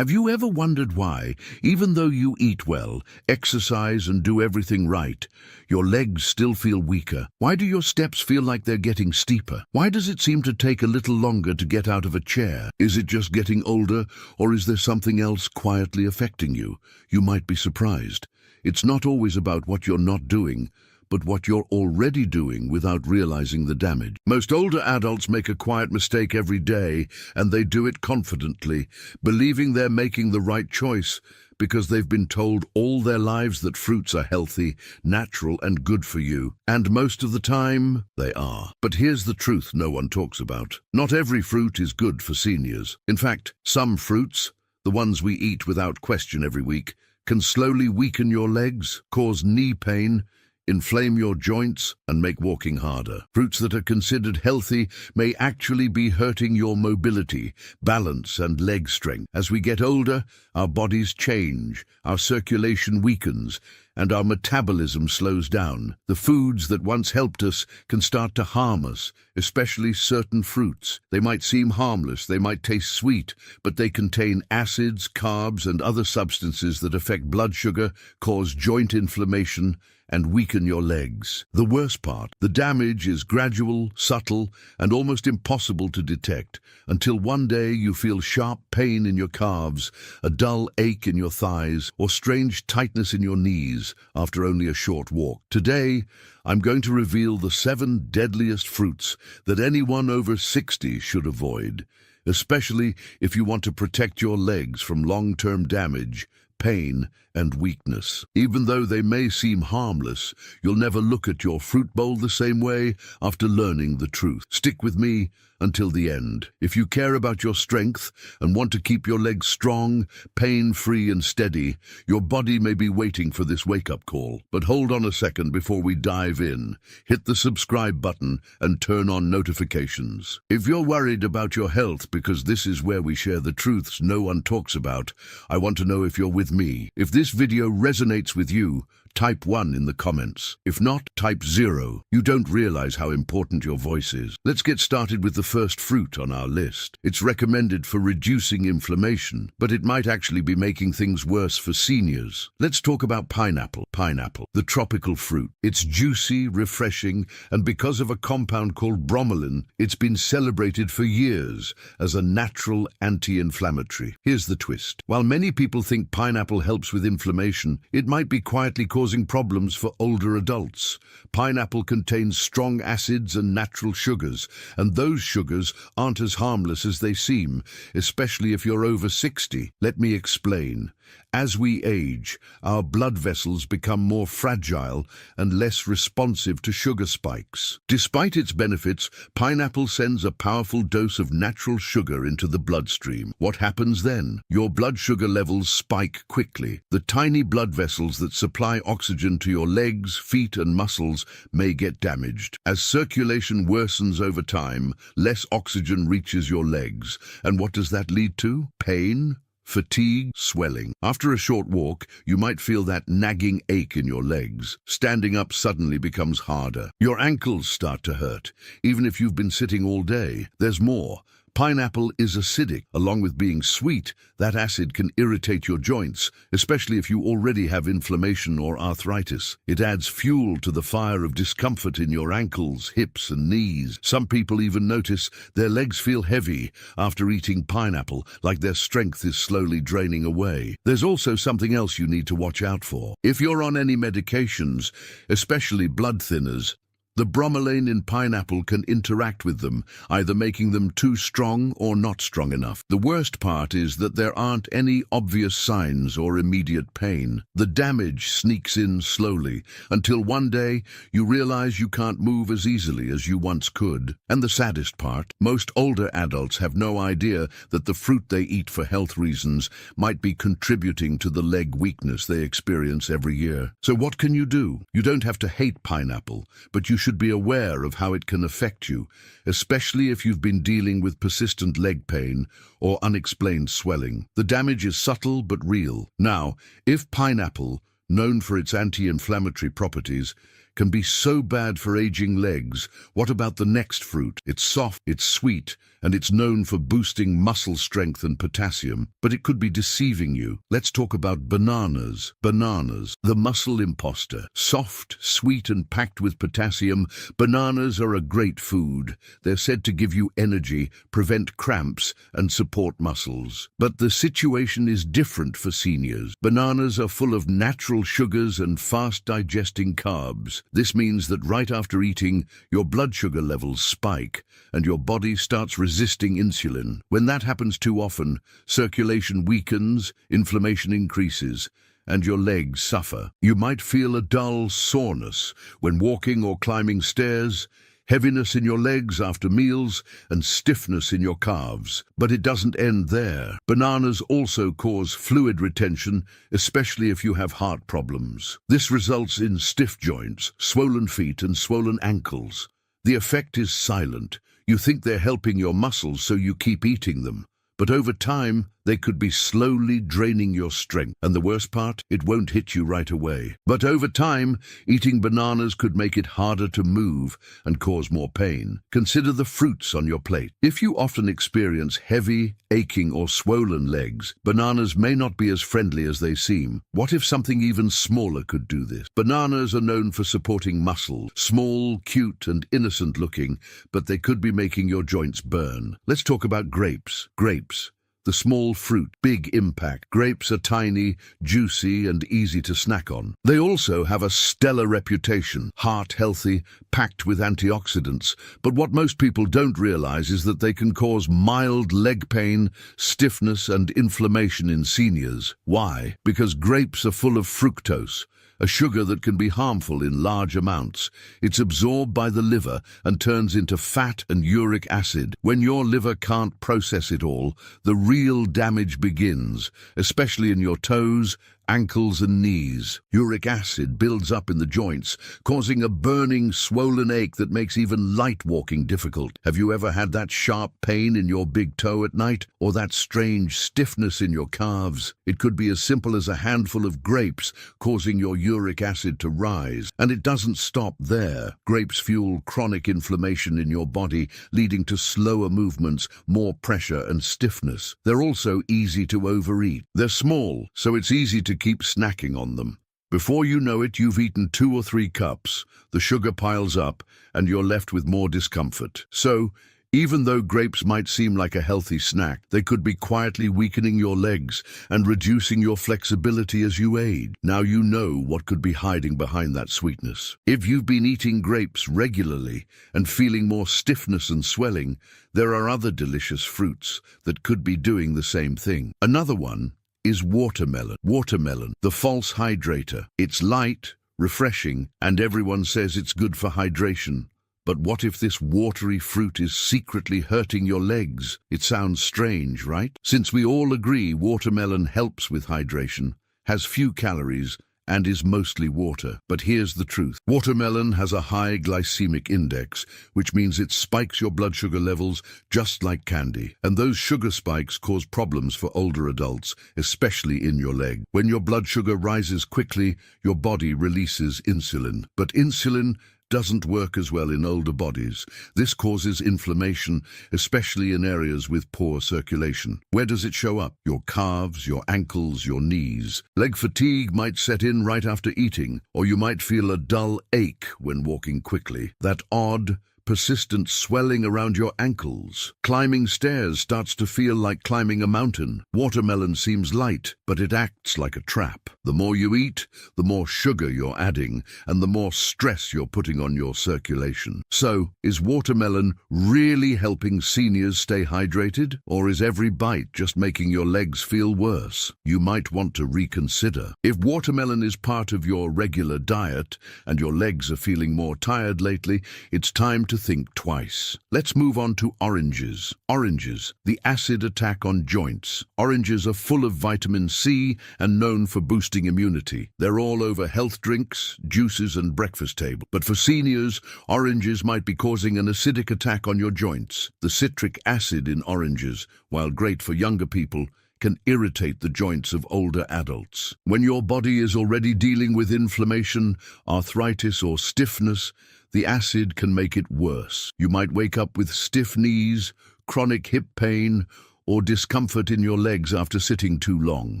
Have you ever wondered why, even though you eat well, exercise and do everything right, your legs still feel weaker? Why do your steps feel like they're getting steeper? Why does it seem to take a little longer to get out of a chair? Is it just getting older, or is there something else quietly affecting you? You might be surprised. It's not always about what you're not doing, but what you're already doing without realizing the damage. Most older adults make a quiet mistake every day, and they do it confidently, believing they're making the right choice because they've been told all their lives that fruits are healthy, natural, and good for you. And most of the time, they are. But here's the truth no one talks about. Not every fruit is good for seniors. In fact, some fruits, the ones we eat without question every week, can slowly weaken your legs, cause knee pain, inflame your joints, and make walking harder. Fruits that are considered healthy may actually be hurting your mobility, balance, and leg strength. As we get older, our bodies change, our circulation weakens, and our metabolism slows down. The foods that once helped us can start to harm us, especially certain fruits. They might seem harmless, they might taste sweet, but they contain acids, carbs, and other substances that affect blood sugar, cause joint inflammation, and weaken your legs. The worst part, the damage is gradual, subtle, and almost impossible to detect, until one day you feel sharp pain in your calves, a dull ache in your thighs, or strange tightness in your knees after only a short walk. Today, I'm going to reveal the 7 deadliest fruits that anyone over 60 should avoid, especially if you want to protect your legs from long-term damage, pain, and weakness. Even though they may seem harmless, you'll never look at your fruit bowl the same way after learning the truth. Stick with me until the end. If you care about your strength and want to keep your legs strong, pain-free, and steady, your body may be waiting for this wake-up call. But hold on a second before we dive in. Hit the subscribe button and turn on notifications. If you're worried about your health because this is where we share the truths no one talks about, I want to know if you're with me. If this video resonates with you, type 1 in the comments. If not, type 0. You don't realize how important your voice is. Let's get started with the first fruit on our list. It's recommended for reducing inflammation, but it might actually be making things worse for seniors. Let's talk about pineapple. Pineapple, the tropical fruit. It's juicy, refreshing, and because of a compound called bromelain, it's been celebrated for years as a natural anti-inflammatory. Here's the twist. While many people think pineapple helps with inflammation, it might be quietly causing problems for older adults. Pineapple contains strong acids and natural sugars, and those sugars aren't as harmless as they seem, especially if you're over 60. Let me explain. As we age, our blood vessels become more fragile and less responsive to sugar spikes. Despite its benefits, pineapple sends a powerful dose of natural sugar into the bloodstream. What happens then? Your blood sugar levels spike quickly. The tiny blood vessels that supply oxygen to your legs, feet, and muscles may get damaged. As circulation worsens over time, less oxygen reaches your legs. And what does that lead to? Pain, fatigue, swelling. After a short walk, you might feel that nagging ache in your legs. Standing up suddenly becomes harder. Your ankles start to hurt, even if you've been sitting all day. There's more. Pineapple is acidic. Along with being sweet, that acid can irritate your joints, especially if you already have inflammation or arthritis. It adds fuel to the fire of discomfort in your ankles, hips, and knees. Some people even notice their legs feel heavy after eating pineapple, like their strength is slowly draining away. There's also something else you need to watch out for. If you're on any medications, especially blood thinners, the bromelain in pineapple can interact with them, either making them too strong or not strong enough. The worst part is that there aren't any obvious signs or immediate pain. The damage sneaks in slowly, until one day you realize you can't move as easily as you once could. And the saddest part, most older adults have no idea that the fruit they eat for health reasons might be contributing to the leg weakness they experience every year. So what can you do? You don't have to hate pineapple, but you should be aware of how it can affect you, especially if you've been dealing with persistent leg pain or unexplained swelling. The damage is subtle but real. Now, if pineapple, known for its anti-inflammatory properties, can be so bad for aging legs. What about the next fruit? It's soft, it's sweet, and it's known for boosting muscle strength and potassium, but it could be deceiving you. Let's talk about bananas. Bananas, the muscle imposter. Soft, sweet, and packed with potassium, bananas are a great food. They're said to give you energy, prevent cramps, and support muscles. But the situation is different for seniors. Bananas are full of natural sugars and fast-digesting carbs. This means that right after eating, your blood sugar levels spike, and your body starts resisting insulin. When that happens too often, circulation weakens, inflammation increases, and your legs suffer. You might feel a dull soreness when walking or climbing stairs, heaviness in your legs after meals, and stiffness in your calves. But it doesn't end there. Bananas also cause fluid retention, especially if you have heart problems. This results in stiff joints, swollen feet, and swollen ankles. The effect is silent. You think they're helping your muscles, so you keep eating them. But over time, they could be slowly draining your strength. And the worst part, it won't hit you right away. But over time, eating bananas could make it harder to move and cause more pain. Consider the fruits on your plate. If you often experience heavy, aching, or swollen legs, bananas may not be as friendly as they seem. What if something even smaller could do this? Bananas are known for supporting muscle. Small, cute, and innocent looking, but they could be making your joints burn. Let's talk about grapes. Grapes. The small fruit, big impact. Grapes are tiny, juicy, and easy to snack on. They also have a stellar reputation, heart-healthy, packed with antioxidants. But what most people don't realize is that they can cause mild leg pain, stiffness, and inflammation in seniors. Why? Because grapes are full of fructose, a sugar that can be harmful in large amounts. It's absorbed by the liver and turns into fat and uric acid. When your liver can't process it all, the real damage begins, especially in your toes, ankles, and knees. Uric acid builds up in the joints, causing a burning, swollen ache that makes even light walking difficult. Have you ever had that sharp pain in your big toe at night, or that strange stiffness in your calves? It could be as simple as a handful of grapes causing your uric acid to rise. And it doesn't stop there. Grapes fuel chronic inflammation in your body, leading to slower movements, more pressure, and stiffness. They're also easy to overeat. They're small, so it's easy to keep snacking on them. Before you know it, you've eaten 2 or 3 cups, the sugar piles up, and you're left with more discomfort. So, even though grapes might seem like a healthy snack, they could be quietly weakening your legs and reducing your flexibility as you age. Now you know what could be hiding behind that sweetness. If you've been eating grapes regularly and feeling more stiffness and swelling, there are other delicious fruits that could be doing the same thing. Another one is watermelon. Watermelon, the false hydrator. It's light, refreshing, and everyone says it's good for hydration. But what if this watery fruit is secretly hurting your legs? It sounds strange, right? Since we all agree watermelon helps with hydration, has few calories, and is mostly water. But here's the truth. Watermelon has a high glycemic index, which means it spikes your blood sugar levels just like candy. And those sugar spikes cause problems for older adults, especially in your leg. When your blood sugar rises quickly, your body releases insulin. But insulin doesn't work as well in older bodies. This causes inflammation, especially in areas with poor circulation. Where does it show up? Your calves, your ankles, your knees. Leg fatigue might set in right after eating, or you might feel a dull ache when walking quickly. That odd, persistent swelling around your ankles. Climbing stairs starts to feel like climbing a mountain. Watermelon seems light, but it acts like a trap. The more you eat, the more sugar you're adding, and the more stress you're putting on your circulation. So, is watermelon really helping seniors stay hydrated? Or is every bite just making your legs feel worse? You might want to reconsider. If watermelon is part of your regular diet, and your legs are feeling more tired lately, it's time to think twice. Let's move on to oranges. Oranges, the acid attack on joints. Oranges are full of vitamin C and known for boosting immunity. They're all over health drinks, juices, and breakfast table. But for seniors, oranges might be causing an acidic attack on your joints. The citric acid in oranges, while great for younger people, can irritate the joints of older adults. When your body is already dealing with inflammation, arthritis, or stiffness, the acid can make it worse. You might wake up with stiff knees, chronic hip pain, or discomfort in your legs after sitting too long.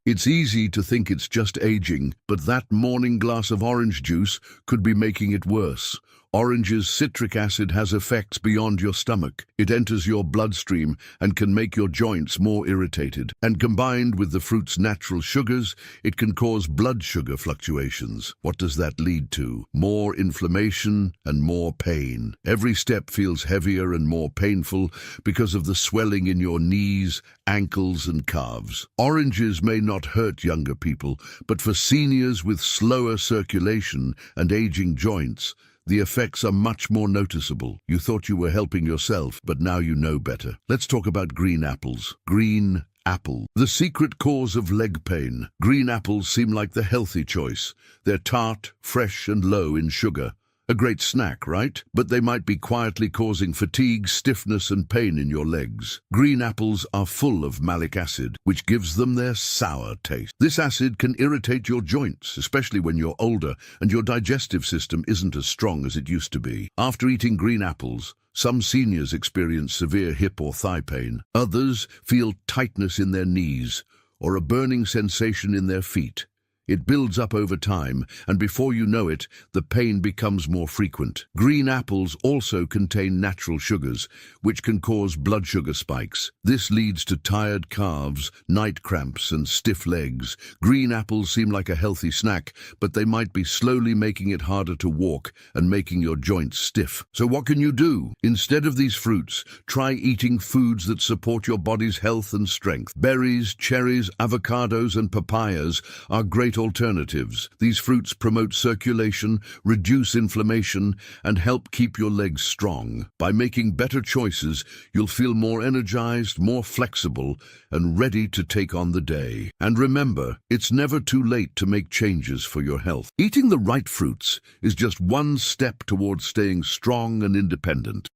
It's easy to think it's just aging, but that morning glass of orange juice could be making it worse. Orange's citric acid has effects beyond your stomach. It enters your bloodstream and can make your joints more irritated. And combined with the fruit's natural sugars, it can cause blood sugar fluctuations. What does that lead to? More inflammation and more pain. Every step feels heavier and more painful because of the swelling in your knees, ankles, and calves. Oranges may not hurt younger people, but for seniors with slower circulation and aging joints, the effects are much more noticeable. You thought you were helping yourself, but now you know better. Let's talk about green apples. Green apple. The secret cause of leg pain. Green apples seem like the healthy choice. They're tart, fresh, and low in sugar. A great snack, right? But they might be quietly causing fatigue, stiffness, and pain in your legs. Green apples are full of malic acid, which gives them their sour taste. This acid can irritate your joints, especially when you're older and your digestive system isn't as strong as it used to be. After eating green apples, some seniors experience severe hip or thigh pain. Others feel tightness in their knees or a burning sensation in their feet. It builds up over time, and before you know it, the pain becomes more frequent. Green apples also contain natural sugars, which can cause blood sugar spikes. This leads to tired calves, night cramps, and stiff legs. Green apples seem like a healthy snack, but they might be slowly making it harder to walk and making your joints stiff. So what can you do? Instead of these fruits, try eating foods that support your body's health and strength. Berries, cherries, avocados, and papayas are great alternatives. These fruits promote circulation, reduce inflammation, and help keep your legs strong. By making better choices, you'll feel more energized, more flexible, and ready to take on the day. And remember, it's never too late to make changes for your health. Eating the right fruits is just one step towards staying strong and independent.